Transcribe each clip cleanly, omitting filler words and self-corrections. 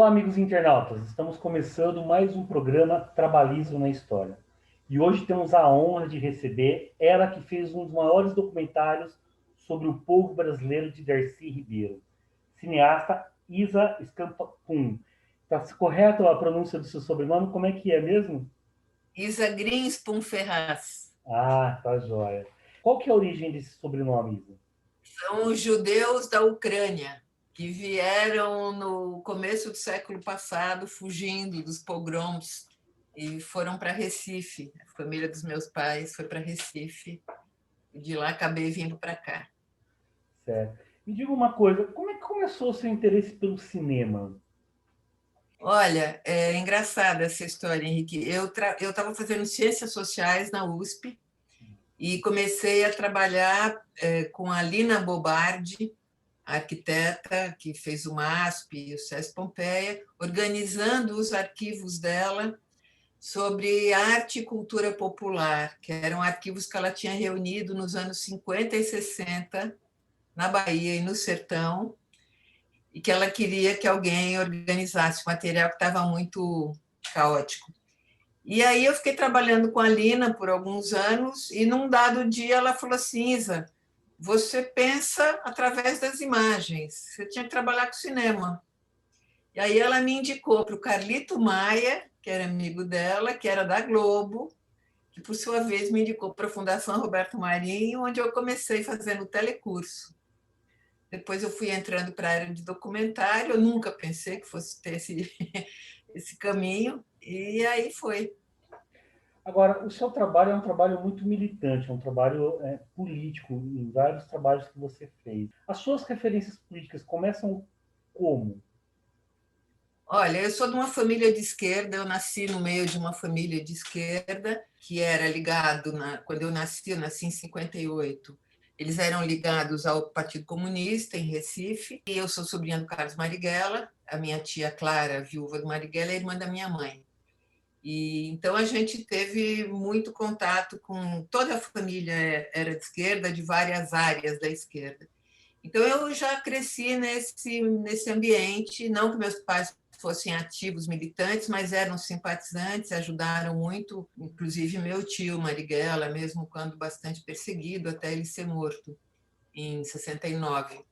Olá, amigos internautas. Estamos começando mais um programa Trabalhismo na História. E hoje temos a honra de receber ela que fez um dos maiores documentários sobre o povo brasileiro de Darcy Ribeiro, cineasta Isa Scampum. Está correto a pronúncia do seu sobrenome? Como é que é mesmo? Isa Greenspan Ferraz. Ah, tá joia. Qual que é a origem desse sobrenome, Isa? São os judeus da Ucrânia, que vieram no começo do século passado, fugindo dos pogroms, e foram para Recife. A família dos meus pais foi para Recife, e de lá acabei vindo para cá. Certo. Me diga uma coisa, como é que começou o seu interesse pelo cinema? Olha, é engraçada essa história, Henrique. Eu estava fazendo ciências sociais na USP e comecei a trabalhar com a Lina Bobardi, a arquiteta que fez o MASP e o SESC Pompeia, organizando os arquivos dela sobre arte e cultura popular, que eram arquivos que ela tinha reunido nos anos 50 e 60, na Bahia e no Sertão, e que ela queria que alguém organizasse o material que estava muito caótico. E aí eu fiquei trabalhando com a Lina por alguns anos, e num dado dia ela falou assim: Isa, você pensa através das imagens, você tinha que trabalhar com cinema. E aí ela me indicou para o Carlito Maia, que era amigo dela, que era da Globo, que por sua vez me indicou para a Fundação Roberto Marinho, onde eu comecei fazendo telecurso. Depois eu fui entrando para a área de documentário, eu nunca pensei que fosse ter esse caminho, e aí foi. Agora, o seu trabalho é um trabalho muito militante, é um trabalho político, em vários trabalhos que você fez. As suas referências políticas começam como? Olha, eu sou de uma família de esquerda, eu nasci no meio de uma família de esquerda, que era ligado, quando eu nasci em 58, eles eram ligados ao Partido Comunista, em Recife, e eu sou sobrinha do Carlos Marighella, a minha tia Clara, viúva do Marighella, é irmã da minha mãe. E então a gente teve muito contato com toda a família, era de esquerda, de várias áreas da esquerda. Então eu já cresci nesse ambiente, não que meus pais fossem ativos militantes, mas eram simpatizantes, ajudaram muito, inclusive meu tio Marighella, mesmo quando bastante perseguido, até ele ser morto em 69.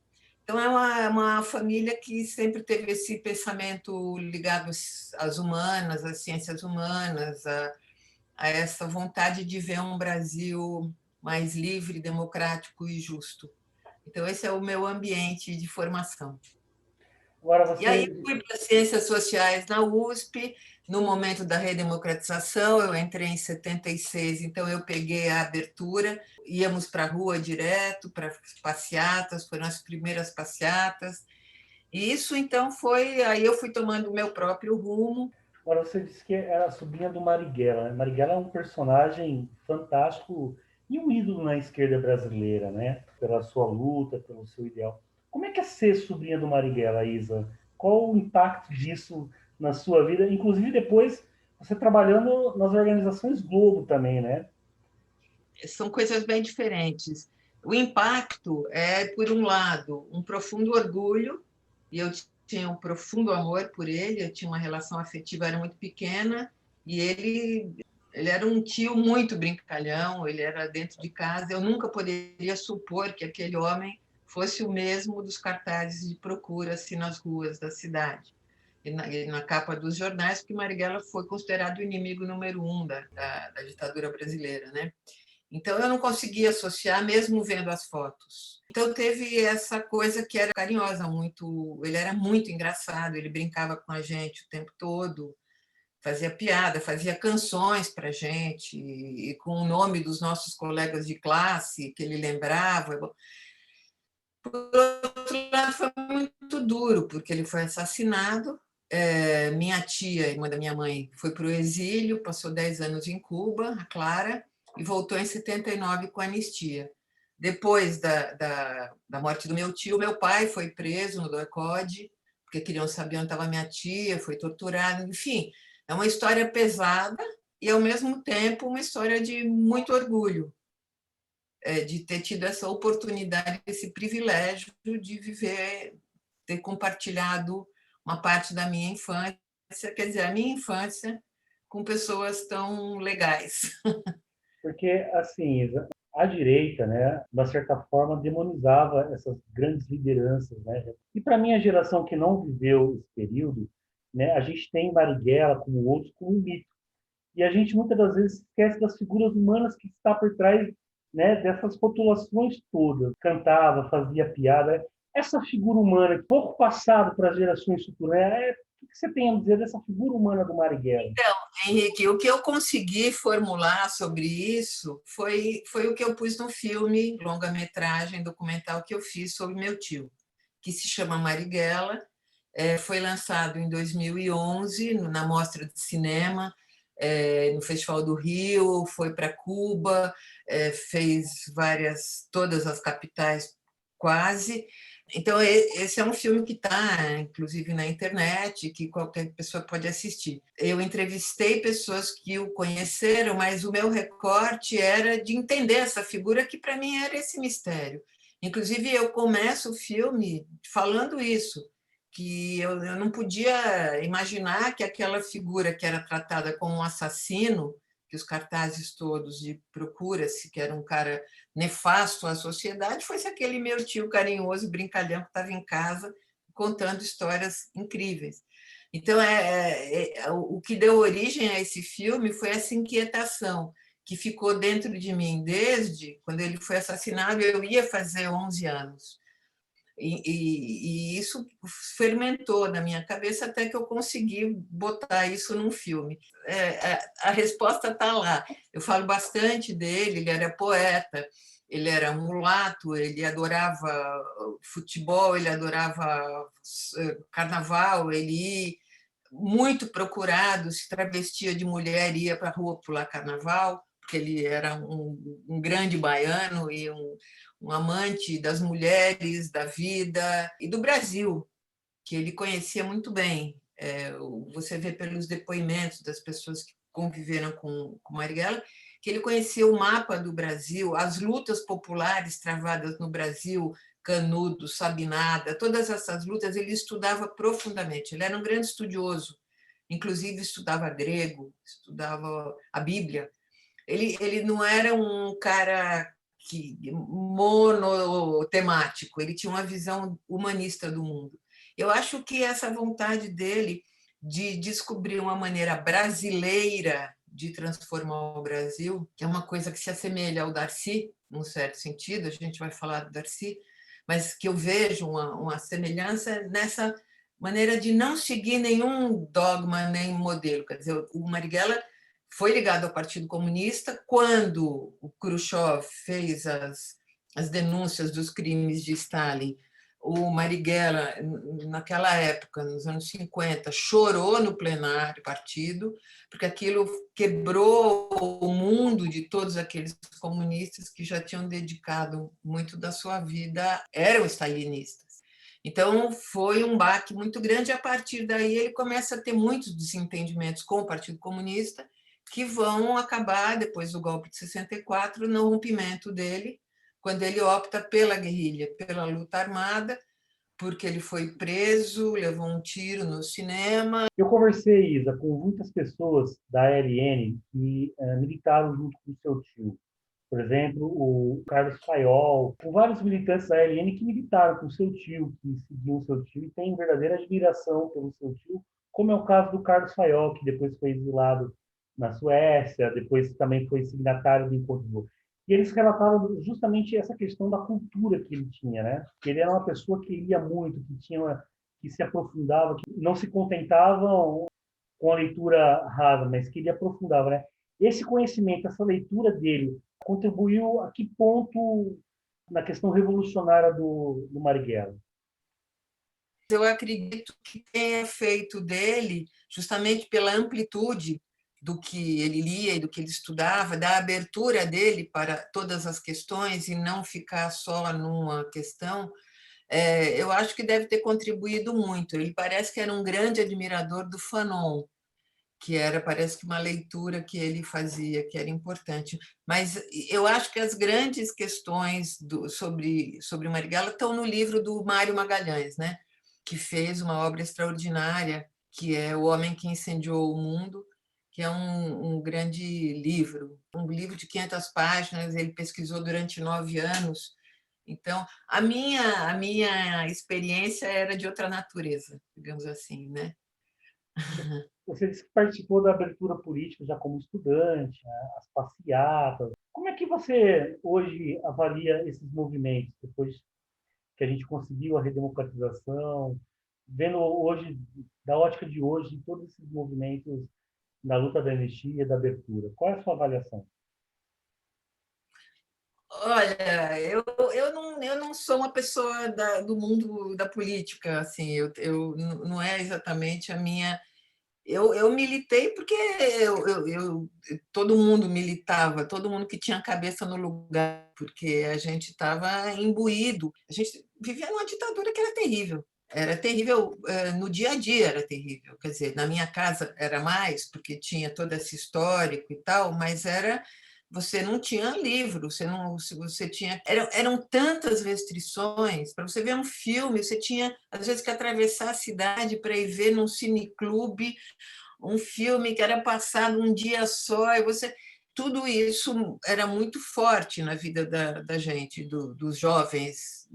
Então é uma família que sempre teve esse pensamento ligado às humanas, às ciências humanas, a essa vontade de ver um Brasil mais livre, democrático e justo. Então, esse é o meu ambiente de formação. Agora E aí, você, fui para Ciências Sociais na USP, no momento da redemocratização, eu entrei em 76, então eu peguei a abertura, íamos para a rua direto, para passeatas, foram as primeiras passeatas, e isso, então, aí eu fui tomando o meu próprio rumo. agora você disse que era a sobrinha do Marighella, né? Marighella é um personagem fantástico e um ídolo na esquerda brasileira, né? Pela sua luta, pelo seu ideal. Como é que é ser sobrinha do Marighella, Isa? Qual o impacto disso na sua vida? Inclusive depois você trabalhando nas organizações Globo também, né? São coisas bem diferentes. O impacto é, por um lado, um profundo orgulho, e eu tinha um profundo amor por ele, eu tinha uma relação afetiva, era muito pequena, e ele era um tio muito brincalhão, ele era dentro de casa, eu nunca poderia supor que aquele homem fosse o mesmo dos cartazes de procura assim nas ruas da cidade e na capa dos jornais, porque Marighella foi considerado o inimigo número um da ditadura brasileira, né? Então eu não conseguia associar, mesmo vendo as fotos. Então teve essa coisa que era carinhosa, muito. Ele era muito engraçado, ele brincava com a gente o tempo todo, fazia piada, fazia canções para a gente, e com o nome dos nossos colegas de classe que ele lembrava. Por outro lado, foi muito duro, porque ele foi assassinado. Minha tia, irmã da minha mãe, foi para o exílio, passou 10 anos em Cuba, a Clara, e voltou em 79 com anistia. Depois da morte do meu tio, meu pai foi preso no DOI-CODE, porque queriam saber onde estava minha tia, foi torturado, enfim. É uma história pesada e, ao mesmo tempo, uma história de muito orgulho, de ter tido essa oportunidade, esse privilégio de viver, ter compartilhado uma parte da minha infância, quer dizer, a minha infância com pessoas tão legais. Porque, assim, a direita, né, de uma certa forma, demonizava essas grandes lideranças, né? E para minha geração que não viveu esse período, né, a gente tem Marighella, como outros, como um mito. E a gente muitas das vezes esquece das figuras humanas que está por trás, né, dessas rotulações todas. Cantava, fazia piada. Essa figura humana, pouco passado para as gerações futuras, o que você tem a dizer dessa figura humana do Marighella? Então, Henrique, o que eu consegui formular sobre isso foi o que eu pus no filme, longa-metragem, documental que eu fiz sobre meu tio, que se chama Marighella. Foi lançado em 2011 na Mostra de Cinema, no Festival do Rio, foi para Cuba, fez todas as capitais quase. Então, esse é um filme que está, inclusive, na internet, que qualquer pessoa pode assistir. Eu entrevistei pessoas que o conheceram, mas o meu recorte era de entender essa figura, que para mim era esse mistério. Inclusive, eu começo o filme falando isso, que eu não podia imaginar que aquela figura que era tratada como um assassino, que os cartazes todos de procura-se, que era um cara nefasto à sociedade, fosse aquele meu tio carinhoso, brincalhão, que estava em casa contando histórias incríveis. Então, o que deu origem a esse filme foi essa inquietação que ficou dentro de mim desde quando ele foi assassinado. Eu ia fazer 11 anos. E isso fermentou na minha cabeça até que eu consegui botar isso num filme. A resposta está lá. Eu falo bastante dele, ele era poeta, ele era mulato, ele adorava futebol, ele adorava carnaval, ele muito procurado, se travestia de mulher e ia para a rua pular carnaval, porque ele era um grande baiano e um amante das mulheres, da vida e do Brasil, que ele conhecia muito bem. Você vê pelos depoimentos das pessoas que conviveram com Marighella, que ele conhecia o mapa do Brasil, as lutas populares travadas no Brasil, Canudo, Sabinada, todas essas lutas ele estudava profundamente. Ele era um grande estudioso, inclusive estudava grego, estudava a Bíblia. Ele não era um cara monotemático, ele tinha uma visão humanista do mundo. Eu acho que essa vontade dele de descobrir uma maneira brasileira de transformar o Brasil, que é uma coisa que se assemelha ao Darcy, num certo sentido, a gente vai falar do Darcy, mas que eu vejo uma semelhança nessa maneira de não seguir nenhum dogma, nem modelo. Quer dizer, o Marighella foi ligado ao Partido Comunista quando o Khrushchev fez as denúncias dos crimes de Stalin. O Marighella, naquela época, nos anos 50, chorou no plenário do partido, porque aquilo quebrou o mundo de todos aqueles comunistas que já tinham dedicado muito da sua vida, eram stalinistas. Então, foi um baque muito grande, e a partir daí ele começa a ter muitos desentendimentos com o Partido Comunista, que vão acabar, depois do golpe de 64, no rompimento dele, quando ele opta pela guerrilha, pela luta armada, porque ele foi preso, levou um tiro no cinema. Eu conversei, Isa, com muitas pessoas da ALN que militaram junto com o seu tio. Por exemplo, o Carlos Paiol, com vários militantes da ALN que militaram com o seu tio, que seguiam o seu tio e têm verdadeira admiração pelo seu tio, como é o caso do Carlos Paiol, que depois foi exilado na Suécia, depois também foi signatário do Encontro do. E eles relatavam justamente essa questão da cultura que ele tinha, né? Que ele era uma pessoa que lia muito, que se aprofundava, que não se contentavam com a leitura rasa, mas que ele aprofundava, né? Esse conhecimento, essa leitura dele, contribuiu a que ponto na questão revolucionária do Marighella? Eu acredito que tenha feito dele, justamente pela amplitude do que ele lia e do que ele estudava, da abertura dele para todas as questões e não ficar só numa questão, eu acho que deve ter contribuído muito. Ele parece que era um grande admirador do Fanon, que era, parece que uma leitura que ele fazia, que era importante. Mas eu acho que as grandes questões sobre Marighella estão no livro do Mário Magalhães, né? que fez uma obra extraordinária, que é O Homem que Incendiou o Mundo, que é um grande livro, um livro de 500 páginas, ele pesquisou durante 9 anos. Então, a minha experiência era de outra natureza, digamos assim, né? Você disse que participou da abertura política já como estudante, né, as passeatas. Como é que você hoje avalia esses movimentos, depois que a gente conseguiu a redemocratização, vendo hoje, da ótica de hoje, todos esses movimentos da luta da anistia, da abertura? Qual é a sua avaliação? Olha, eu não sou uma pessoa do mundo da política, assim, não é exatamente a minha. Eu militei porque todo mundo militava, todo mundo que tinha a cabeça no lugar, porque a gente estava imbuído. A gente vivia numa ditadura que era terrível. Era terrível, no dia a dia era terrível. Quer dizer, na minha casa era mais, porque tinha todo esse histórico e tal, mas era. Você não tinha livro, você não, se você tinha, eram tantas restrições. Para você ver um filme, você tinha às vezes que atravessar a cidade para ir ver num cineclube um filme que era passado um dia só, e você. Tudo isso era muito forte na vida da gente, dos jovens.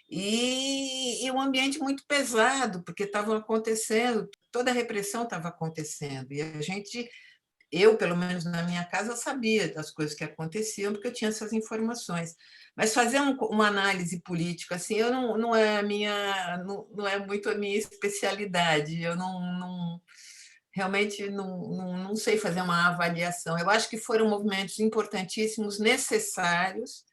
E um ambiente muito pesado, porque estava acontecendo, toda a repressão estava acontecendo. E a gente, eu, pelo menos na minha casa, sabia das coisas que aconteciam, porque eu tinha essas informações. Mas fazer uma análise política assim, eu não é a minha, não é muito a minha especialidade. Eu não realmente não sei fazer uma avaliação. Eu acho que foram movimentos importantíssimos, necessários.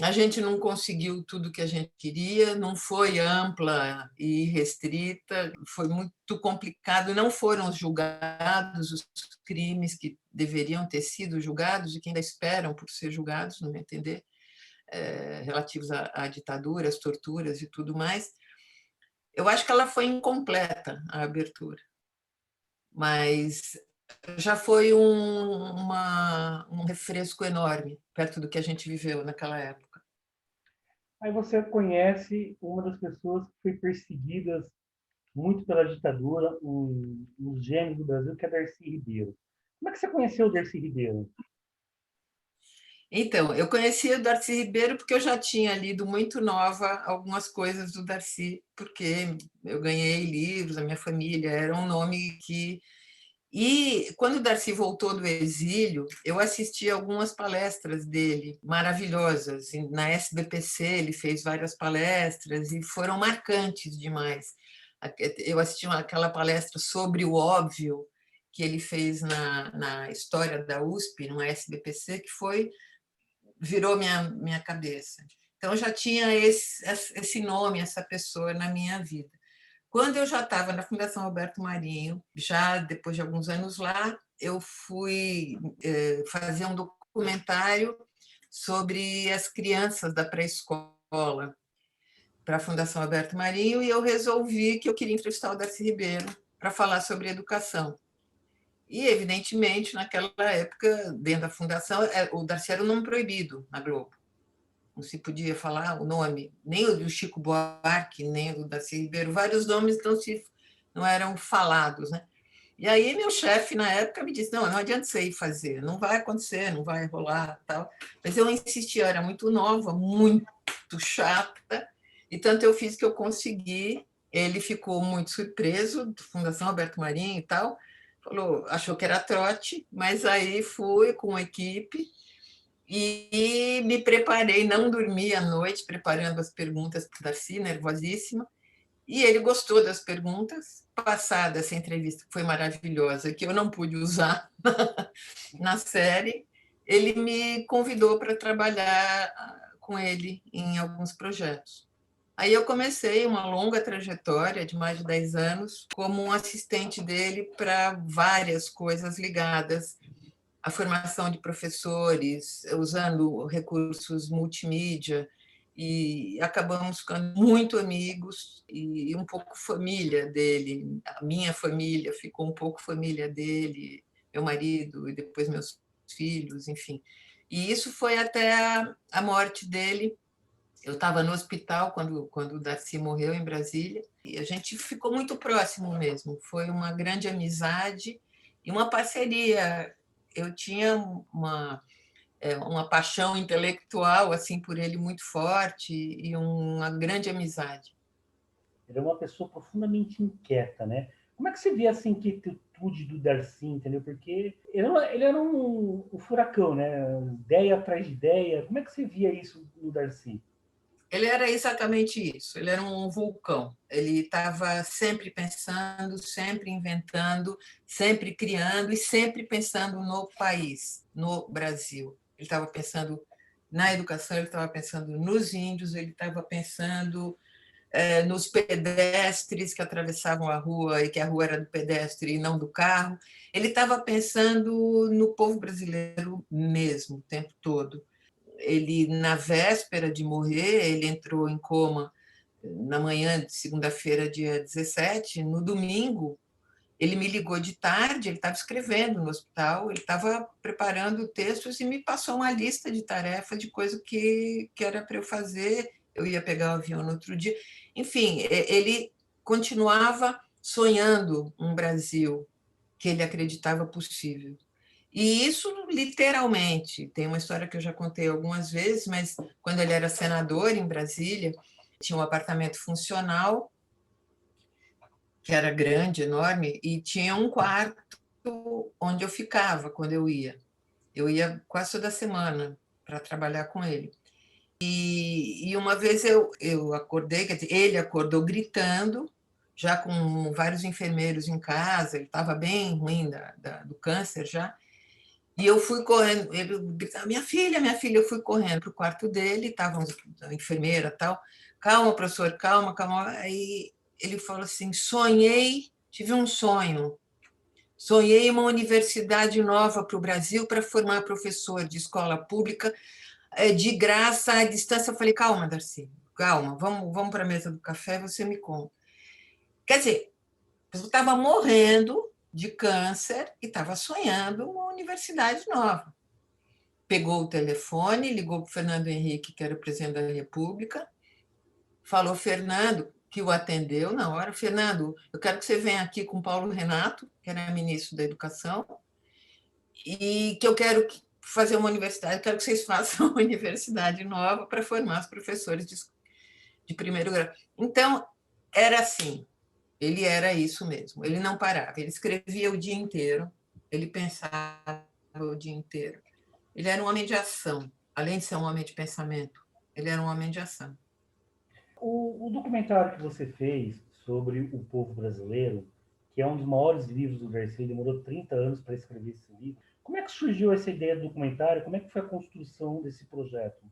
A gente não conseguiu tudo que a gente queria, não foi ampla e restrita, foi muito complicado. Não foram julgados os crimes que deveriam ter sido julgados e que ainda esperam por ser julgados, no meu entender, relativos à ditadura, às torturas e tudo mais. Eu acho que ela foi incompleta, a abertura, mas já foi um refresco enorme perto do que a gente viveu naquela época. Aí você conhece uma das pessoas que foi perseguidas muito pela ditadura, os gênios do Brasil, que é Darcy Ribeiro. Como é que você conheceu o Darcy Ribeiro? Então, eu conheci o Darcy Ribeiro porque eu já tinha lido muito nova algumas coisas do Darcy, porque eu ganhei livros, a minha família era um nome que. E quando o Darcy voltou do exílio, eu assisti algumas palestras dele, maravilhosas. Na SBPC ele fez várias palestras e foram marcantes demais. Eu assisti aquela palestra sobre o óbvio que ele fez na história da USP, no SBPC, que virou minha cabeça. Então, eu já tinha esse nome, essa pessoa na minha vida. Quando eu já estava na Fundação Alberto Marinho, já depois de alguns anos lá, eu fui fazer um documentário sobre as crianças da pré-escola para a Fundação Alberto Marinho e eu resolvi que eu queria entrevistar o Darcy Ribeiro para falar sobre educação. E, evidentemente, naquela época, dentro da fundação, o Darcy era um nome proibido na Globo. Não se podia falar o nome, nem o do Chico Buarque, nem o do Darcy Ribeiro. Vários nomes não eram falados, né? E aí meu chefe, na época, me disse, não adianta você ir fazer, não vai acontecer, não vai rolar, tal. Mas eu insisti, eu era muito nova, muito chata, e tanto eu fiz que eu consegui. Ele ficou muito surpreso, Fundação Alberto Marinho e tal, falou, achou que era trote, mas aí fui com a equipe e me preparei, não dormi à noite preparando as perguntas para o Darcy, nervosíssima, e ele gostou das perguntas. Passada essa entrevista, que foi maravilhosa, que eu não pude usar na série, ele me convidou para trabalhar com ele em alguns projetos. Aí eu comecei uma longa trajetória de mais de 10 anos como um assistente dele para várias coisas ligadas à formação de professores, usando recursos multimídia, e acabamos ficando muito amigos e um pouco família dele. A minha família ficou um pouco família dele, meu marido e depois meus filhos, enfim. E isso foi até a morte dele Eu estava no hospital quando o Darcy morreu em Brasília e a gente ficou muito próximo mesmo. Foi uma grande amizade e uma parceria. Eu tinha uma paixão intelectual assim por ele muito forte e uma grande amizade. Ele é uma pessoa profundamente inquieta, né? Como é que você vê essa inquietude do Darcy, entendeu? Porque ele era um furacão, né? Ideia atrás de ideia. Como é que você via isso no Darcy? Ele era exatamente isso, ele era um vulcão. Ele estava sempre pensando, sempre inventando, sempre criando e sempre pensando no país, no Brasil. Ele estava pensando na educação, ele estava pensando nos índios, ele estava pensando nos pedestres que atravessavam a rua e que a rua era do pedestre e não do carro. Ele estava pensando no povo brasileiro mesmo, o tempo todo. Ele, na véspera de morrer, ele entrou em coma na manhã de segunda-feira, dia 17. No domingo, ele me ligou de tarde, ele estava escrevendo no hospital, ele estava preparando textos e me passou uma lista de tarefas, de coisa que era para eu fazer. Eu ia pegar o avião no outro dia. Enfim, ele continuava sonhando um Brasil que ele acreditava possível. E isso literalmente. Tem uma história que eu já contei algumas vezes, mas quando ele era senador em Brasília, tinha um apartamento funcional, que era grande, enorme, e tinha um quarto onde eu ficava quando eu ia. Eu ia quase toda semana para trabalhar com ele. E uma vez eu acordei, quer dizer, ele acordou gritando, já com vários enfermeiros em casa, ele estava bem ruim do câncer já. E eu fui correndo, ele gritava, minha filha, eu fui correndo para o quarto dele, estava a enfermeira e tal. Calma, professor, calma, calma. Aí ele falou assim: sonhei, tive um sonho. Sonhei uma universidade nova para o Brasil para formar professor de escola pública de graça, à distância. Eu falei: calma, Darcy, calma, vamos para a mesa do café, você me conta. Quer dizer, eu estava morrendo de câncer e estava sonhando uma universidade nova. Pegou o telefone, ligou para o Fernando Henrique, que era o presidente da República, falou Fernando, que o atendeu na hora. Fernando, eu quero que você venha aqui com Paulo Renato, que era ministro da Educação, e que eu quero fazer uma universidade, eu quero que vocês façam uma universidade nova para formar os professores de primeiro grau. Então, era assim, ele era isso mesmo, ele não parava, ele escrevia o dia inteiro, ele pensava o dia inteiro. Ele era um homem de ação, além de ser um homem de pensamento, ele era um homem de ação. O documentário que você fez sobre o povo brasileiro, que é um dos maiores livros do Darcy, demorou 30 anos para escrever esse livro. Como é que surgiu essa ideia do documentário? Como é que foi a construção desse projeto?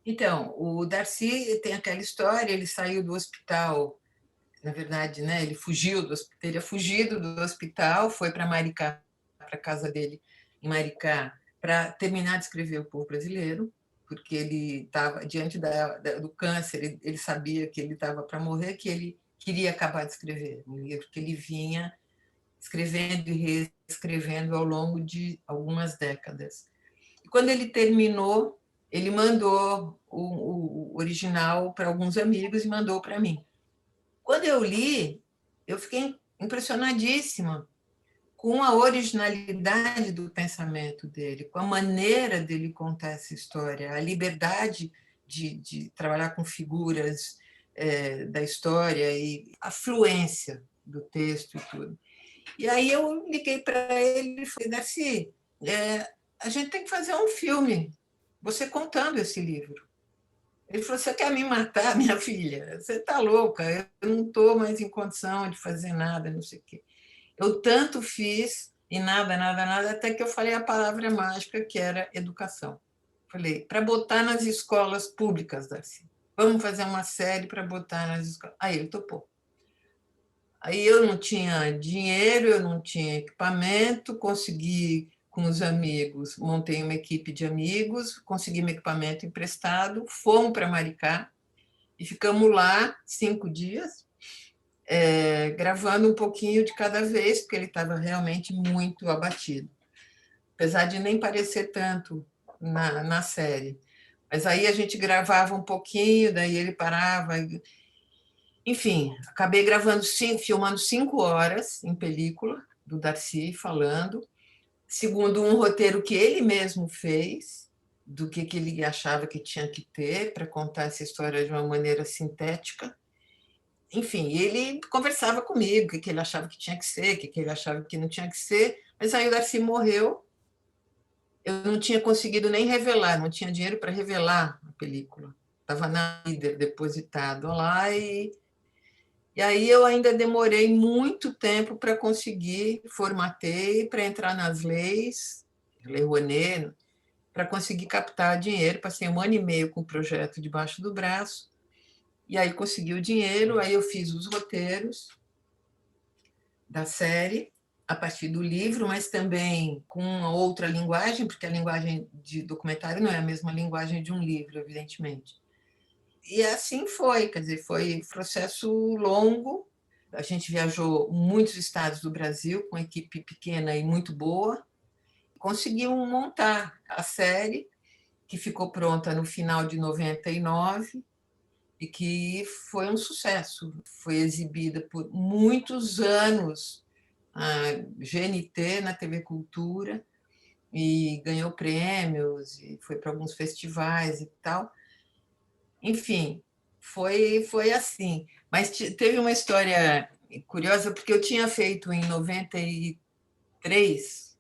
Então, o Darcy tem aquela história, ele saiu do hospital, na verdade, né, ele fugiu do hospital, teria fugido do hospital, foi para Maricá, para a casa dele em Maricá, para terminar de escrever O Povo Brasileiro, porque ele estava diante do câncer, ele sabia que ele estava para morrer, que ele queria acabar de escrever um livro que ele vinha escrevendo e reescrevendo ao longo de algumas décadas. E quando ele terminou, ele mandou o original para alguns amigos e mandou para mim. Quando eu li, eu fiquei impressionadíssima com a originalidade do pensamento dele, com a maneira dele contar essa história, a liberdade de trabalhar com figuras da história e a fluência do texto e tudo. E aí eu liguei para ele e falei, Darcy, a gente tem que fazer um filme, você contando esse livro. Ele falou, você quer me matar, minha filha? Você está louca, eu não estou mais em condição de fazer nada, não sei o quê. Eu tanto fiz e nada, nada, nada, até que eu falei a palavra mágica, que era educação. Falei, para botar nas escolas públicas, Darcy. Vamos fazer uma série para botar nas escolas. Aí ele topou. Aí eu não tinha dinheiro, eu não tinha equipamento, consegui com os amigos, montei uma equipe de amigos, consegui meu equipamento emprestado, fomos para Maricá e ficamos lá 5 dias, gravando um pouquinho de cada vez, porque ele estava realmente muito abatido, apesar de nem parecer tanto na série. Mas aí a gente gravava um pouquinho, daí ele parava. Enfim, acabei filmando 5 horas em película do Darcy falando, segundo um roteiro que ele mesmo fez, do que ele achava que tinha que ter para contar essa história de uma maneira sintética. Enfim, ele conversava comigo, o que ele achava que tinha que ser, o que ele achava que não tinha que ser, mas aí o Darcy morreu, eu não tinha conseguido nem revelar, não tinha dinheiro para revelar a película. Estava na Líder depositado lá e aí eu ainda demorei muito tempo para conseguir, formatei para entrar nas leis, Lei Rouanet, para conseguir captar dinheiro. Passei 1 ano e meio com o projeto debaixo do braço, e aí consegui o dinheiro, aí eu fiz os roteiros da série, a partir do livro, mas também com uma outra linguagem, porque a linguagem de documentário não é a mesma linguagem de um livro, evidentemente. E assim foi, quer dizer, foi um processo longo. A gente viajou muitos estados do Brasil com equipe pequena e muito boa. Conseguimos montar a série, que ficou pronta no final de 99 e que foi um sucesso. Foi exibida por muitos anos a GNT na TV Cultura e ganhou prêmios e foi para alguns festivais e tal. Enfim, foi assim. Mas teve uma história curiosa, porque eu tinha feito em 93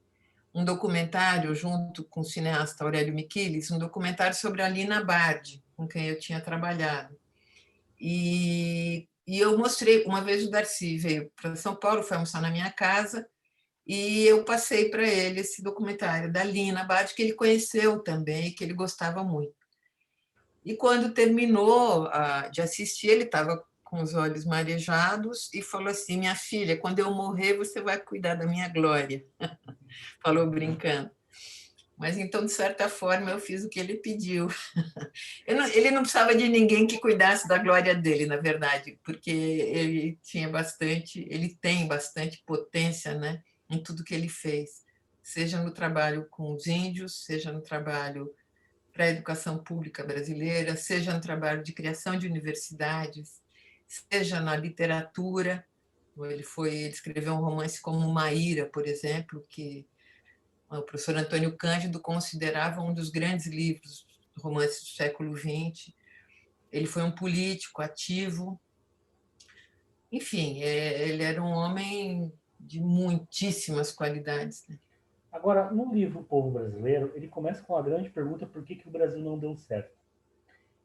um documentário junto com o cineasta Aurélio Miquiles, um documentário sobre a Lina Bardi, com quem eu tinha trabalhado. E eu mostrei, uma vez o Darcy veio para São Paulo, foi almoçar na minha casa, e eu passei para ele esse documentário da Lina Bardi, que ele conheceu também, que ele gostava muito. E quando terminou de assistir, ele estava com os olhos marejados e falou assim: Minha filha, quando eu morrer, você vai cuidar da minha glória. Falou brincando. Mas então, de certa forma, eu fiz o que ele pediu. Ele não precisava de ninguém que cuidasse da glória dele, na verdade, porque ele tem bastante potência, né, em tudo que ele fez, seja no trabalho com os índios, seja no trabalho para a educação pública brasileira, seja no trabalho de criação de universidades, seja na literatura. Ele escreveu um romance como Maíra, por exemplo, que o professor Antônio Cândido considerava um dos grandes livros de romances do século XX. Ele foi um político ativo. Enfim, ele era um homem de muitíssimas qualidades, né? Agora, no livro O Povo Brasileiro, ele começa com a grande pergunta por que o Brasil não deu certo.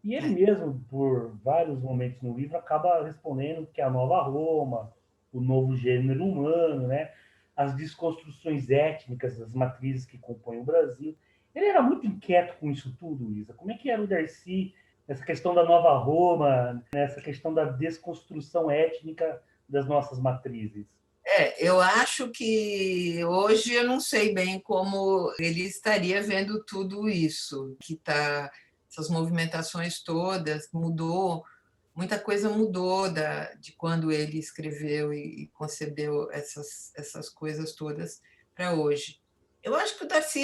E ele mesmo, por vários momentos no livro, acaba respondendo que é a nova Roma, o novo gênero humano, né? As desconstruções étnicas das matrizes que compõem o Brasil. Ele era muito inquieto com isso tudo, Isa. Como é que era o Darcy nessa questão da nova Roma, nessa questão da desconstrução étnica das nossas matrizes? Eu acho que hoje eu não sei bem como ele estaria vendo tudo isso, essas movimentações todas, muita coisa mudou de quando ele escreveu e concebeu essas coisas todas para hoje. Eu acho que o Darcy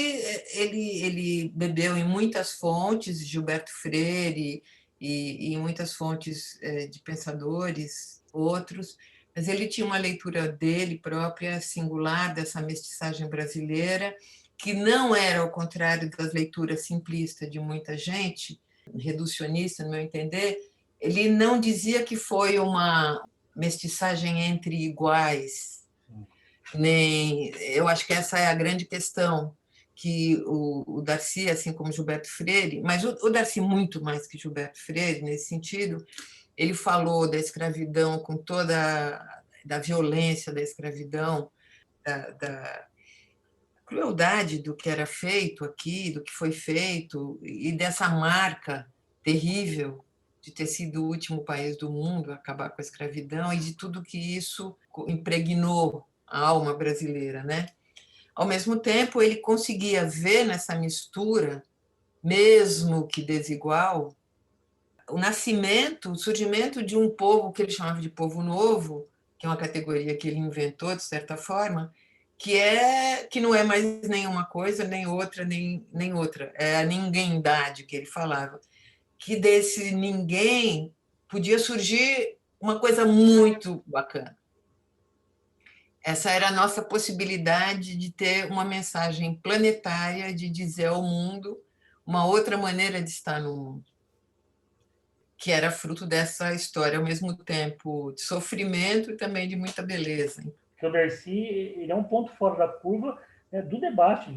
ele bebeu em muitas fontes, de Gilberto Freire e em muitas fontes de pensadores, outros, mas ele tinha uma leitura dele própria, singular, dessa mestiçagem brasileira, que não era ao contrário das leituras simplistas de muita gente, reducionista, no meu entender. Ele não dizia que foi uma mestiçagem entre iguais, nem. Eu acho que essa é a grande questão, que o Darcy, assim como Gilberto Freire, mas o Darcy muito mais que Gilberto Freire, nesse sentido, ele falou da escravidão com toda da violência da escravidão, da crueldade do que era feito aqui, do que foi feito, e dessa marca terrível de ter sido o último país do mundo a acabar com a escravidão e de tudo que isso impregnou a alma brasileira, né? Ao mesmo tempo, ele conseguia ver nessa mistura, mesmo que desigual, o surgimento de um povo que ele chamava de povo novo, que é uma categoria que ele inventou, de certa forma, que não é mais nenhuma coisa, nem outra, nem outra. É a ninguémdade que ele falava. Que desse ninguém podia surgir uma coisa muito bacana. Essa era a nossa possibilidade de ter uma mensagem planetária, de dizer ao mundo uma outra maneira de estar no mundo, que era fruto dessa história, ao mesmo tempo de sofrimento e também de muita beleza. Porque o Darcy ele é um ponto fora da curva, né, do debate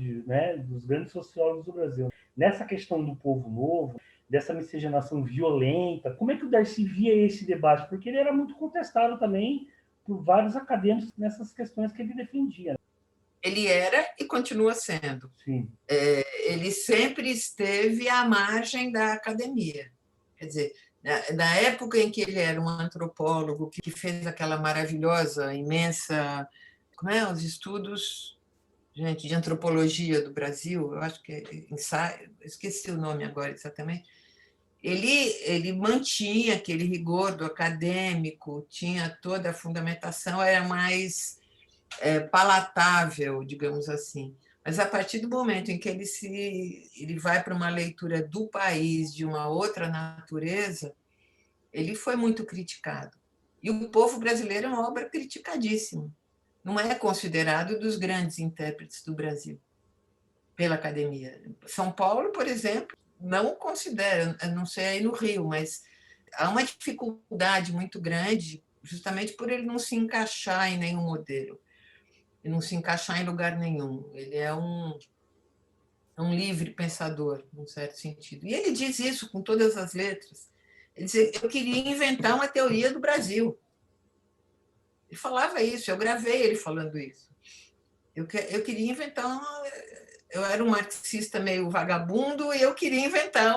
dos grandes sociólogos do Brasil. Nessa questão do povo novo, dessa miscigenação violenta, como é que o Darcy via esse debate? Porque ele era muito contestado também por vários acadêmicos nessas questões que ele defendia. Ele era e continua sendo. Sim. Ele sempre esteve à margem da academia. Quer dizer, na época em que ele era um antropólogo que fez aquela maravilhosa, imensa, como é, os estudos, gente, de antropologia do Brasil, eu acho que é ensaio, esqueci o nome agora exatamente. Ele mantinha aquele rigor do acadêmico, tinha toda a fundamentação, era mais palatável, digamos assim. Mas a partir do momento em que ele vai para uma leitura do país, de uma outra natureza, ele foi muito criticado. E o povo brasileiro é uma obra criticadíssima. Não é considerado dos grandes intérpretes do Brasil pela academia. São Paulo, por exemplo, não considera, não sei aí no Rio, mas há uma dificuldade muito grande justamente por ele não se encaixar em nenhum modelo, e não se encaixar em lugar nenhum. Ele é um livre pensador, num certo sentido. E ele diz isso com todas as letras. Ele diz: eu queria inventar uma teoria do Brasil. Ele falava isso, eu gravei ele falando isso. Eu queria inventar eu era um marxista meio vagabundo e eu queria inventar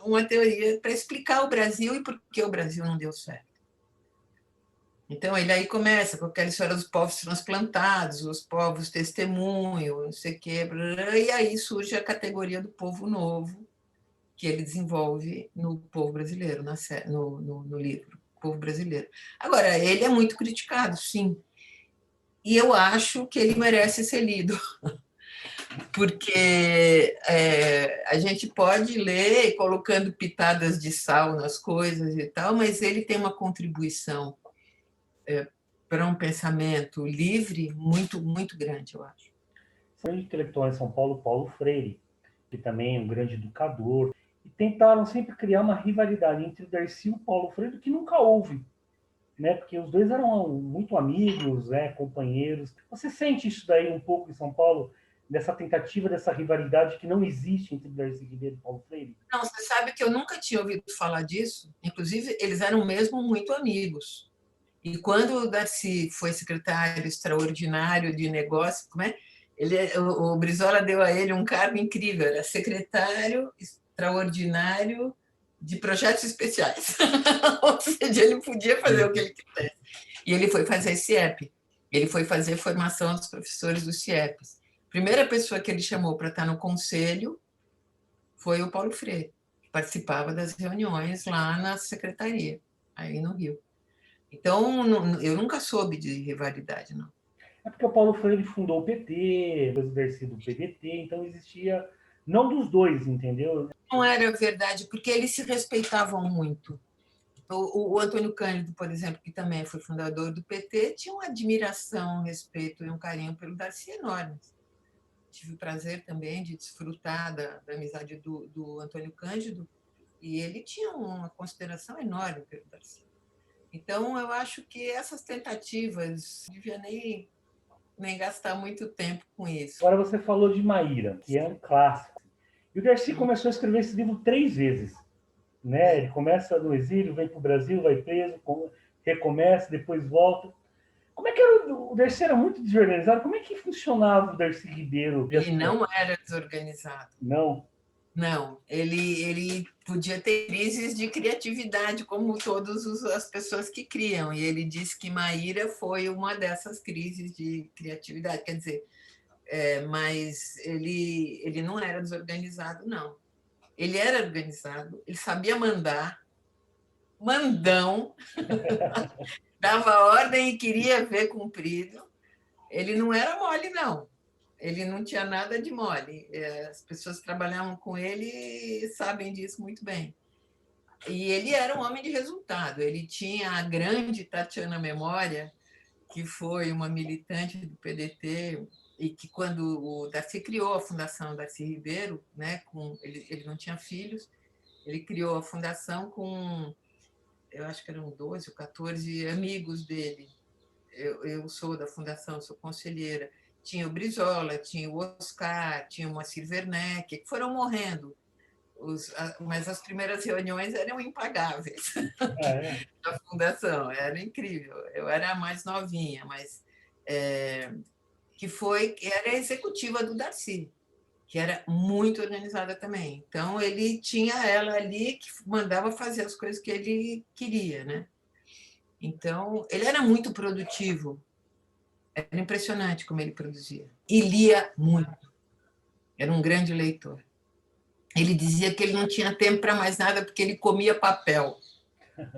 uma teoria para explicar o Brasil e por que o Brasil não deu certo. Então, ele aí começa com aquela história dos povos transplantados, os povos testemunho, não sei o quê, e aí surge a categoria do povo novo, que ele desenvolve no povo brasileiro, no livro Povo Brasileiro. Agora, ele é muito criticado, sim, e eu acho que ele merece ser lido, porque a gente pode ler colocando pitadas de sal nas coisas e tal, mas ele tem uma contribuição para um pensamento livre muito, muito grande, eu acho. São intelectuais em São Paulo, Paulo Freire, que também é um grande educador, e tentaram sempre criar uma rivalidade entre o Darcy e o Paulo Freire, que nunca houve, né? Porque os dois eram muito amigos, né? Companheiros. Você sente isso daí um pouco em São Paulo, dessa tentativa, dessa rivalidade que não existe entre Darcy Ribeiro e Paulo Freire? Não, você sabe que eu nunca tinha ouvido falar disso. Inclusive, eles eram mesmo muito amigos. E quando o Darcy foi secretário extraordinário de negócios, como é? O Brizola deu a ele um cargo incrível, era secretário extraordinário de projetos especiais. Ou seja, ele podia fazer o que ele quisesse. E ele foi fazer CIEP. Ele foi fazer formação dos professores do CIEP. A primeira pessoa que ele chamou para estar no conselho foi o Paulo Freire, que participava das reuniões lá na secretaria, aí no Rio. Então, eu nunca soube de rivalidade, não. É porque o Paulo Freire fundou o PT, depois o Darcy do PDT, então existia, não dos dois, entendeu? Não era verdade, porque eles se respeitavam muito. O Antônio Cândido, por exemplo, que também foi fundador do PT, tinha uma admiração, um respeito e um carinho pelo Darcy enorme. Tive o prazer também de desfrutar da amizade do Antônio Cândido, e ele tinha uma consideração enorme pelo Darcy. Então, eu acho que essas tentativas, não devia nem gastar muito tempo com isso. Agora você falou de Maíra, que é um clássico. E o Darcy começou a escrever esse livro 3 vezes. Né? Ele começa no exílio, vem para o Brasil, vai preso, recomeça, depois volta. Como é que era o Darcy? Era muito desorganizado. Como é que funcionava o Darcy Ribeiro? Ele não era desorganizado. Não? Não. Ele podia ter crises de criatividade, como todas as pessoas que criam. E ele disse que Maíra foi uma dessas crises de criatividade. Quer dizer, mas ele não era desorganizado, não. Ele era organizado, ele sabia mandar, mandão, dava ordem e queria ver cumprido. Ele não era mole, não. Ele não tinha nada de mole. As pessoas que trabalhavam com ele sabem disso muito bem. E ele era um homem de resultado. Ele tinha a grande Tatiana Memória, que foi uma militante do PDT, e que, quando o Darcy criou a Fundação Darcy Ribeiro, né, ele não tinha filhos, ele criou a fundação com, eu acho que eram 12 ou 14 amigos dele. Eu sou da fundação, sou conselheira. Tinha o Brizola, tinha o Oscar, tinha o Moacir Werneck, que foram morrendo. Mas as primeiras reuniões eram impagáveis da fundação, era incrível. Eu era a mais novinha, mas que era executiva do Darcy, que era muito organizada também. Então, ele tinha ela ali que mandava fazer as coisas que ele queria, né? Então, ele era muito produtivo. Era impressionante como ele produzia. E lia muito. Era um grande leitor. Ele dizia que ele não tinha tempo para mais nada porque ele comia papel.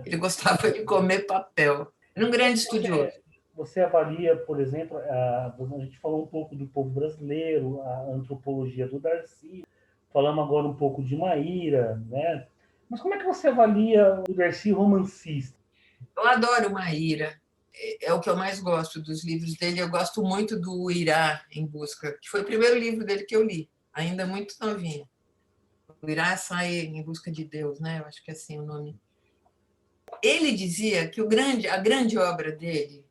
Ele gostava de comer papel. Era um grande estudioso. Você avalia, por exemplo, a gente falou um pouco do povo brasileiro, a antropologia do Darcy, falamos agora um pouco de Maíra, né? Mas como é que você avalia o Darcy romancista? Eu adoro Maíra. É o que eu mais gosto dos livros dele. Eu gosto muito do Irá em Busca, que foi o primeiro livro dele que eu li, ainda muito novinha. O Irá sai em busca de Deus, né? Eu acho que é assim o nome. Ele dizia que a grande obra dele,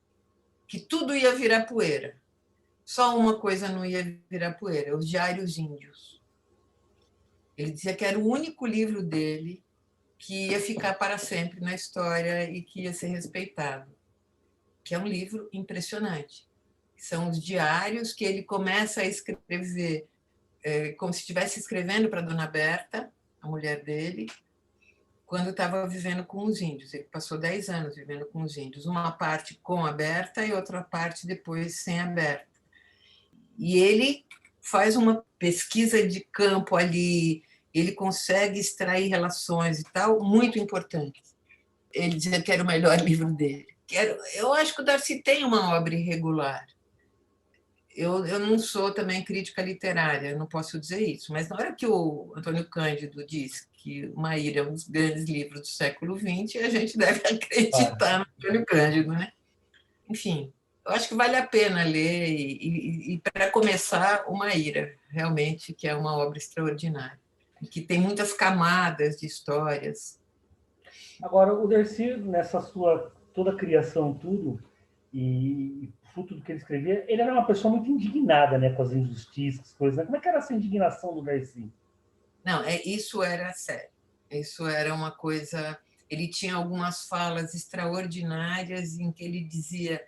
que tudo ia virar poeira. Só uma coisa não ia virar poeira, os Diários Índios. Ele dizia que era o único livro dele que ia ficar para sempre na história e que ia ser respeitado. Que é um livro impressionante. São os diários que ele começa a escrever como se estivesse escrevendo para Dona Berta, a mulher dele, quando estava vivendo com os índios. Ele passou 10 anos vivendo com os índios, uma parte com a Berta e outra parte depois sem a Berta. E ele faz uma pesquisa de campo ali, ele consegue extrair relações e tal, muito importantes. Ele dizia que era o melhor livro dele. Eu acho que o Darcy tem uma obra irregular. Eu não sou também crítica literária, não posso dizer isso, mas na hora que o Antônio Cândido diz que Maíra é um dos grandes livros do século XX, a gente deve acreditar no Antônio Cândido, né? Enfim, eu acho que vale a pena ler, e para começar, o Maíra, realmente, que é uma obra extraordinária, que tem muitas camadas de histórias. Agora, o Darcy, nessa sua toda a criação, tudo, e fruto do que ele escrevia, ele era uma pessoa muito indignada, né, com as injustiças, coisas. Né? Como é que era essa indignação do Darcy? Não, isso era sério. Isso era uma coisa. Ele tinha algumas falas extraordinárias em que ele dizia: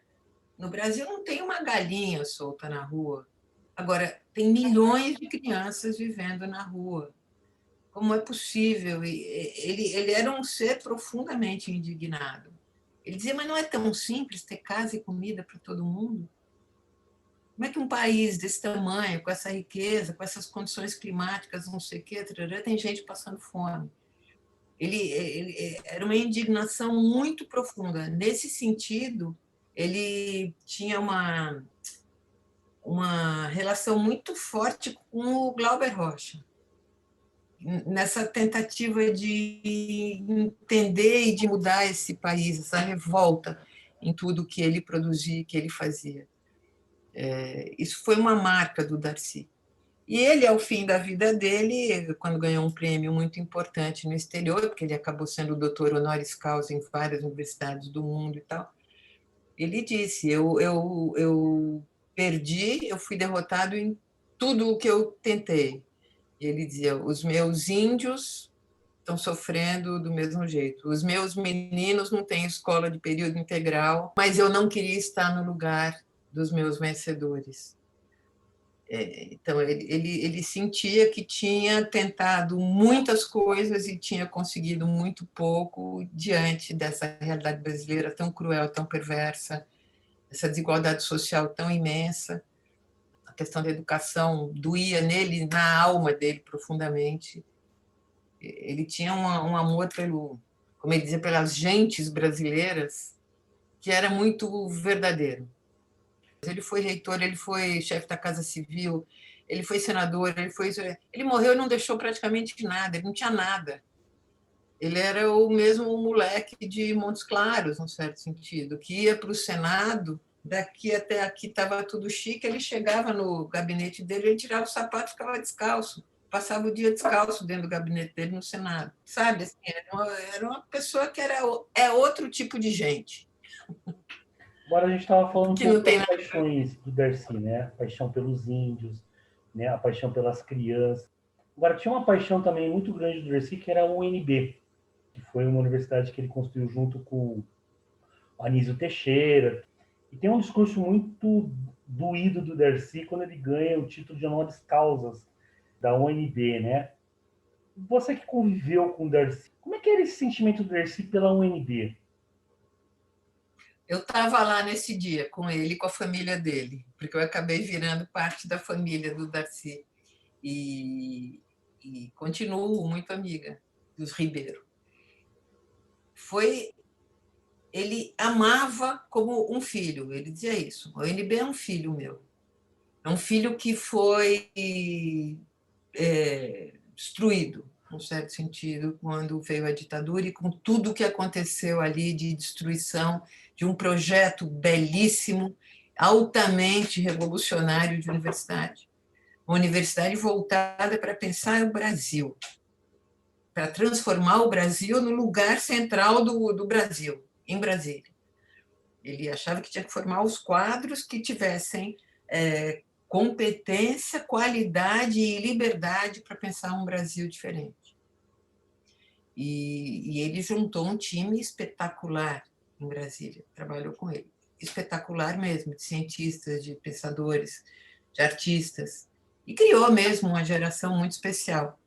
no Brasil não tem uma galinha solta na rua. Agora, tem milhões de crianças vivendo na rua. Como é possível? Ele era um ser profundamente indignado. Ele dizia: mas não é tão simples ter casa e comida para todo mundo? Como é que um país desse tamanho, com essa riqueza, com essas condições climáticas, não sei o quê, tem gente passando fome? Ele era uma indignação muito profunda. Nesse sentido, ele tinha uma relação muito forte com o Glauber Rocha, nessa tentativa de entender e de mudar esse país, essa revolta em tudo que ele produzia, que ele fazia. Isso foi uma marca do Darcy. E ele, ao fim da vida dele, quando ganhou um prêmio muito importante no exterior, porque ele acabou sendo doutor honoris causa em várias universidades do mundo e tal, ele disse: eu perdi, eu fui derrotado em tudo o que eu tentei. E ele dizia: os meus índios estão sofrendo do mesmo jeito, os meus meninos não têm escola de período integral, mas eu não queria estar no lugar dos meus vencedores. Então, ele sentia que tinha tentado muitas coisas e tinha conseguido muito pouco diante dessa realidade brasileira tão cruel, tão perversa, essa desigualdade social tão imensa. A questão da educação doía nele, na alma dele, profundamente. Ele tinha um amor como ele dizia, pelas gentes brasileiras, que era muito verdadeiro. Ele foi reitor, ele foi chefe da Casa Civil, ele foi senador, ele morreu e não deixou praticamente nada, ele não tinha nada. Ele era o mesmo moleque de Montes Claros, num certo sentido, que ia para o Senado, daqui até aqui estava tudo chique, ele chegava no gabinete dele, ele tirava o sapato e ficava descalço, passava o dia descalço dentro do gabinete dele no Senado, sabe? Assim, era uma pessoa que é outro tipo de gente. Agora a gente estava falando um Que não pouco tem das nada. paixões do Darcy, né? A paixão pelos índios, né? A paixão pelas crianças. Agora, tinha uma paixão também muito grande do Darcy, que era a UNB, que foi uma universidade que ele construiu junto com o Anísio Teixeira. E tem um discurso muito doído do Darcy quando ele ganha o título de honoris causas da UNB, né? Você que conviveu com o Darcy, como é que era esse sentimento do Darcy pela UNB? Eu estava lá nesse dia com ele e com a família dele, porque eu acabei virando parte da família do Darcy. E, e continuo muito amiga dos Ribeiro. Ele amava como um filho, ele dizia isso. O NB é um filho meu. É um filho que foi destruído, num certo sentido, quando veio a ditadura e com tudo o que aconteceu ali de destruição de um projeto belíssimo, altamente revolucionário de universidade. Uma universidade voltada para pensar o Brasil, para transformar o Brasil no lugar central do Brasil, em Brasília. Ele achava que tinha que formar os quadros que tivessem competência, qualidade e liberdade para pensar um Brasil diferente. E ele juntou um time espetacular em Brasília, trabalhou com ele. Espetacular mesmo, de cientistas, de pensadores, de artistas. E criou mesmo uma geração muito especial.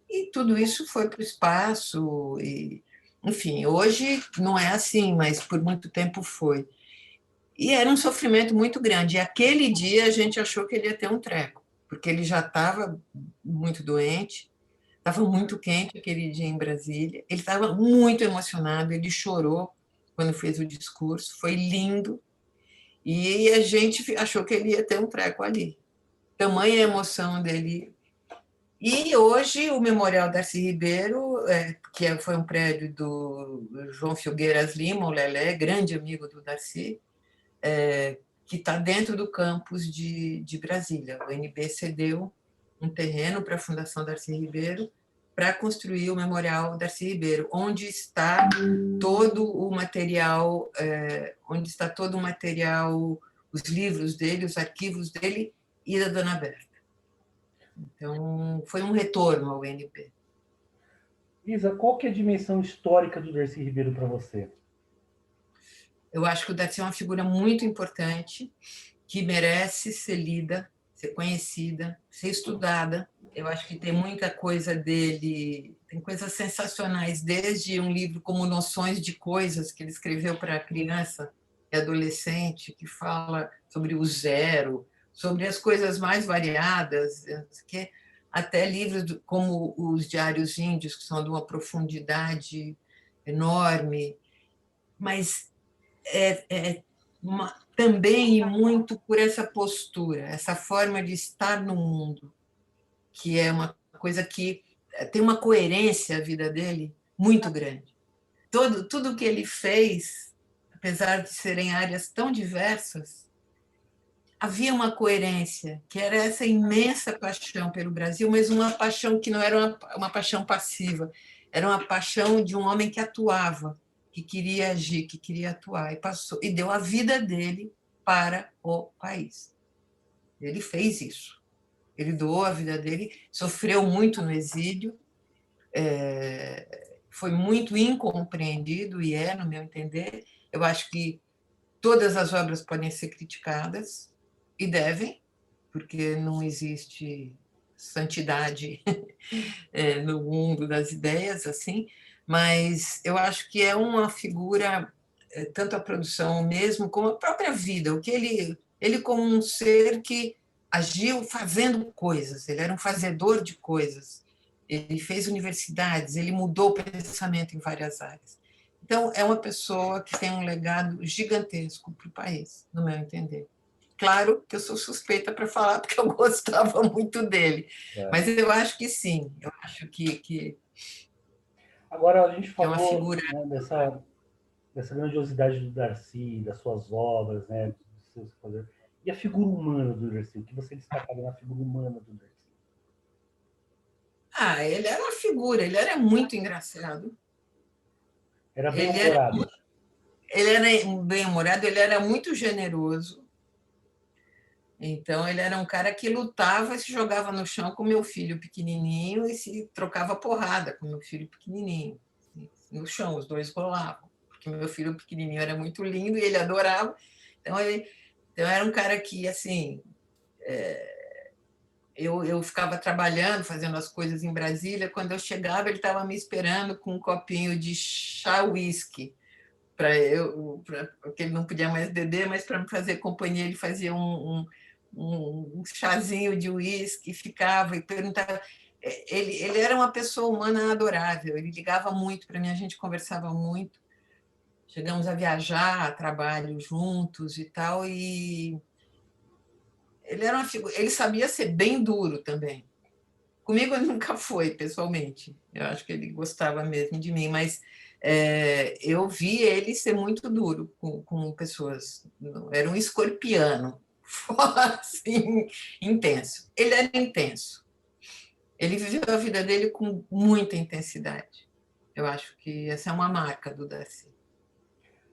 E tudo isso foi para o espaço. Enfim, hoje não é assim, mas por muito tempo foi. E era um sofrimento muito grande. E aquele dia a gente achou que ele ia ter um treco, porque ele já estava muito doente, estava muito quente aquele dia em Brasília, ele estava muito emocionado, ele chorou quando fez o discurso, foi lindo, e a gente achou que ele ia ter um treco ali. Tamanha emoção dele. E hoje o Memorial Darcy Ribeiro, que foi um prédio do João Filgueiras Lima, o Lelé, grande amigo do Darcy, que está dentro do campus de Brasília. O UNB cedeu um terreno para a Fundação Darcy Ribeiro para construir o Memorial Darcy Ribeiro, onde está todo o material, os livros dele, os arquivos dele e da Dona Berta. Então, foi um retorno ao UNB. Isa, qual que é a dimensão histórica do Darcy Ribeiro para você? Eu acho que o Darcy é uma figura muito importante, que merece ser lida, ser conhecida, ser estudada. Eu acho que tem muita coisa dele, tem coisas sensacionais, desde um livro como Noções de Coisas, que ele escreveu para criança e adolescente, que fala sobre o zero, sobre as coisas mais variadas, até livros como os Diários Índios, que são de uma profundidade enorme, mas também muito por essa postura, essa forma de estar no mundo, que é uma coisa que tem uma coerência a vida dele muito grande. Tudo que ele fez, apesar de serem áreas tão diversas, havia uma coerência, que era essa imensa paixão pelo Brasil, mas uma paixão que não era uma paixão passiva, era uma paixão de um homem que atuava, que queria agir, que queria atuar, e deu a vida dele para o país. Ele fez isso. Ele doou a vida dele, sofreu muito no exílio, foi muito incompreendido, e no meu entender. Eu acho que todas as obras podem ser criticadas, e devem, porque não existe santidade no mundo das ideias, assim, mas eu acho que é uma figura, tanto a produção mesmo, como a própria vida, o que ele como um ser que agiu fazendo coisas, ele era um fazedor de coisas, ele fez universidades, ele mudou o pensamento em várias áreas. Então, é uma pessoa que tem um legado gigantesco para o país, no meu entender. Claro que eu sou suspeita para falar, porque eu gostava muito dele. É. Mas eu acho que sim, eu acho Agora, a gente que é uma falou, figura. né, dessa grandiosidade do Darcy, das suas obras, né, dos seus fazer. E a figura humana do Darcy? O que você destacaria na figura humana do Darcy? Ah, ele era uma figura, ele era muito engraçado. Era Ele era, bem-humorado. ele era bem-humorado, ele era muito generoso. Então, ele era um cara que lutava e se jogava no chão com meu filho pequenininho e se trocava porrada com meu filho pequenininho. No chão, os dois rolavam. Porque meu filho pequenininho era muito lindo e ele adorava. Então era um cara que, assim, eu ficava trabalhando, fazendo as coisas em Brasília. Quando eu chegava, ele estava me esperando com um copinho de chá whisky. Porque ele não podia mais beber, mas para me fazer companhia, ele fazia um chazinho de uísque, ficava e perguntava. Ele era uma pessoa humana adorável, ele ligava muito para mim, a gente conversava muito, chegamos a viajar a trabalho juntos e tal, e ele era uma figura, ele sabia ser bem duro também. Comigo ele nunca foi, pessoalmente. Eu acho que ele gostava mesmo de mim, mas eu vi ele ser muito duro com pessoas. Era um escorpiano, assim, intenso. Ele era intenso. Ele viveu a vida dele com muita intensidade. Eu acho que essa é uma marca do Darcy.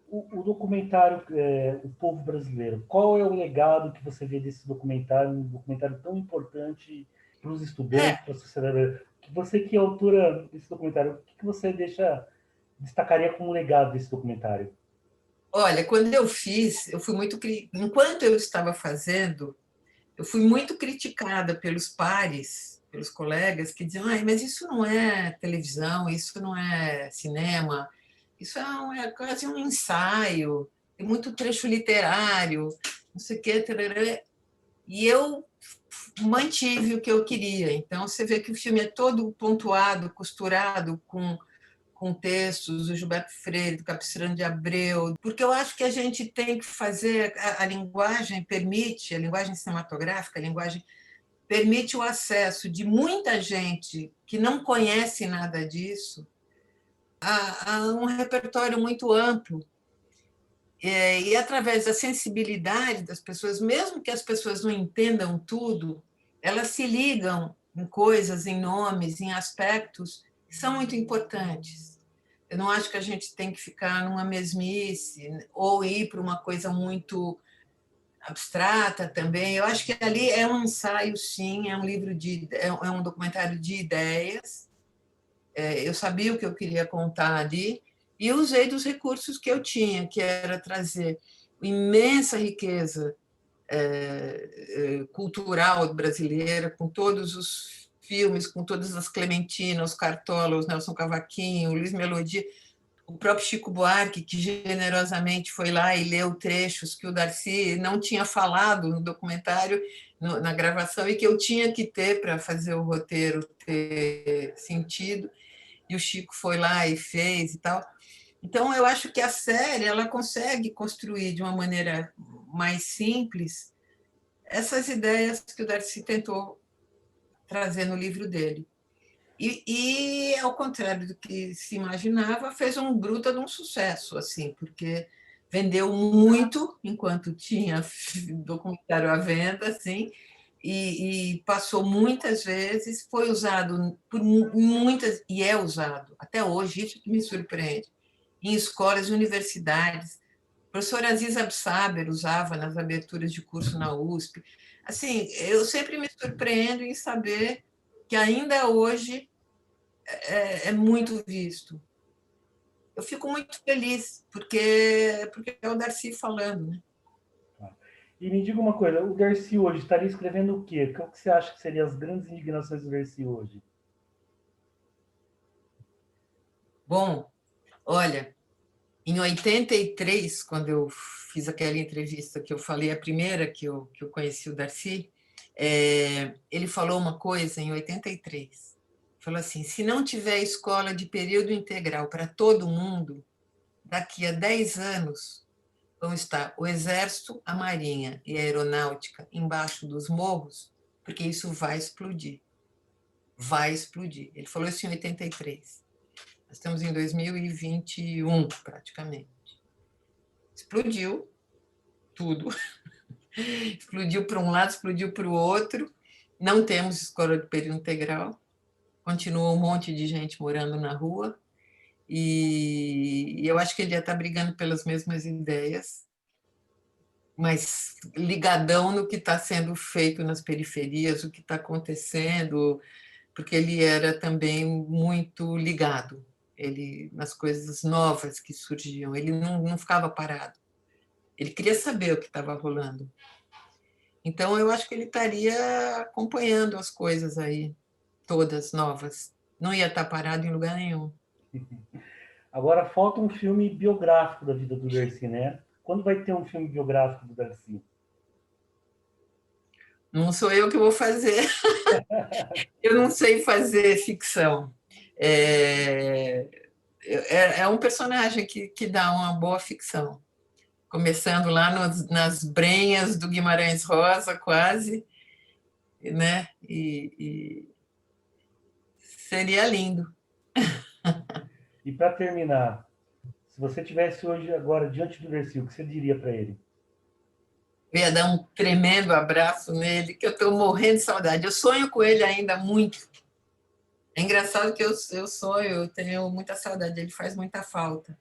O documentário O Povo Brasileiro, qual é o legado que você vê desse documentário, um documentário tão importante para os estudantes, É, para a sociedade? Você que é autora desse documentário, o que você destacaria como legado desse documentário? olha, quando eu fiz, eu fui muito. Enquanto eu estava fazendo, eu fui muito criticada pelos pares, pelos colegas, que diziam: ah, mas isso não é televisão, isso não é cinema, isso é quase um ensaio, tem muito trecho literário, não sei o quê. Tarará. E eu mantive o que eu queria. Então, você vê que o filme é todo pontuado, costurado com textos do Gilberto Freire, do Capistrano de Abreu, porque eu acho que a gente tem que fazer, a linguagem permite, a linguagem cinematográfica, a linguagem permite o acesso de muita gente que não conhece nada disso a um repertório muito amplo. E através da sensibilidade das pessoas, mesmo que as pessoas não entendam tudo, elas se ligam em coisas, em nomes, em aspectos que são muito importantes. Eu não acho que a gente tem que ficar numa mesmice ou ir para uma coisa muito abstrata também. Eu acho que ali é um ensaio, sim, é um livro é um documentário de ideias. Eu sabia o que eu queria contar ali e usei dos recursos que eu tinha, que era trazer imensa riqueza cultural brasileira, com todos os filmes, com todas as Clementina, os Cartola, os Nelson Cavaquinho, o Luiz Melodia, o próprio Chico Buarque, que generosamente foi lá e leu trechos que o Darcy não tinha falado no documentário, na gravação, e que eu tinha que ter para fazer o roteiro ter sentido, e o Chico foi lá e fez e tal. Então, eu acho que a série ela consegue construir de uma maneira mais simples essas ideias que o Darcy tentou trazer no livro dele. Ao contrário do que se imaginava, fez um bruta de um sucesso, assim, porque vendeu muito enquanto tinha documentário à venda, assim, e passou muitas vezes, foi usado por muitas, e é usado até hoje, isso que me surpreende, em escolas e universidades. A professora Aziza Absaber usava nas aberturas de curso na USP. Assim, eu sempre me surpreendo em saber que ainda hoje é muito visto. Eu fico muito feliz, porque é o Darcy falando. Né? E me diga uma coisa, o Darcy hoje estaria escrevendo o quê? O que você acha que seriam as grandes indignações do Darcy hoje? Bom, olha, em 83, quando eu fiz aquela entrevista que eu falei, a primeira que eu conheci o Darcy, ele falou uma coisa em 83. Falou assim: se não tiver escola de período integral para todo mundo, daqui a 10 anos vão estar o Exército, a Marinha e a Aeronáutica embaixo dos morros, porque isso vai explodir. Vai explodir. Ele falou isso em 83. Nós estamos em 2021, praticamente. Explodiu tudo. Explodiu para um lado, explodiu para o outro. Não temos escola de período integral. Continua um monte de gente morando na rua. E eu acho que ele ia estar brigando pelas mesmas ideias, mas ligadão no que está sendo feito nas periferias, o que está acontecendo, porque ele era também muito ligado ele nas coisas novas que surgiam. Ele não ficava parado. Ele queria saber o que estava rolando. Então, eu acho que ele estaria acompanhando as coisas aí, todas novas. Não ia estar parado em lugar nenhum. Agora falta um filme biográfico da vida do Darcy, né? Quando vai ter um filme biográfico do Darcy? Não sou eu que vou fazer. Eu não sei fazer ficção. É, é um personagem que dá uma boa ficção. Começando lá nas brenhas do Guimarães Rosa, quase, né? E seria lindo. E para terminar, se você tivesse hoje agora diante do Darcy, o que você diria para ele? Eu ia dar um tremendo abraço nele, que eu estou morrendo de saudade. Eu sonho com ele ainda muito. É engraçado que eu sonho, eu tenho muita saudade, ele faz muita falta.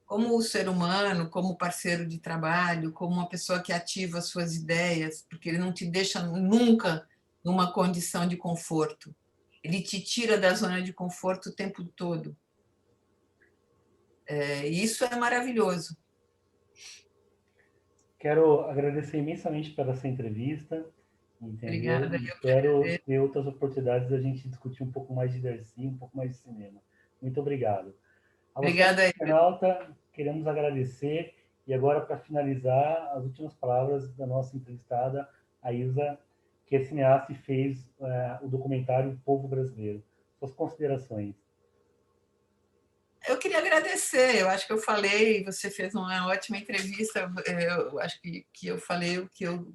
Como ser humano, como parceiro de trabalho, como uma pessoa que ativa suas ideias, porque ele não te deixa nunca numa condição de conforto. Ele te tira da zona de conforto o tempo todo. E isso é maravilhoso. Quero agradecer imensamente pela essa entrevista, entendeu? Obrigada, E eu que espero agradeço. ter outras oportunidades da gente discutir um pouco mais de Darcy, um pouco mais de cinema. Muito obrigado. A você, Obrigada. internauta, queremos agradecer. E agora, para finalizar, as últimas palavras da nossa entrevistada, a Ilza, que é cineasta e fez o documentário O Povo Brasileiro. Suas considerações. Eu queria agradecer, eu acho que eu falei, você fez uma ótima entrevista, eu acho que eu falei o que eu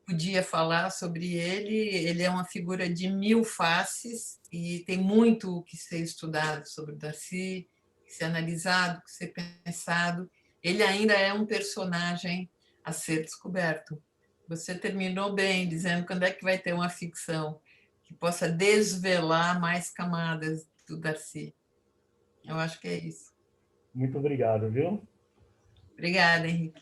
podia falar sobre ele. Ele é uma figura de mil faces e tem muito que ser estudado sobre o Darcy, que ser analisado, que ser pensado. Ele ainda é um personagem a ser descoberto. Você terminou bem dizendo quando é que vai ter uma ficção que possa desvelar mais camadas do Darcy. Eu acho que é isso. Muito obrigado, viu? Obrigada, Henrique.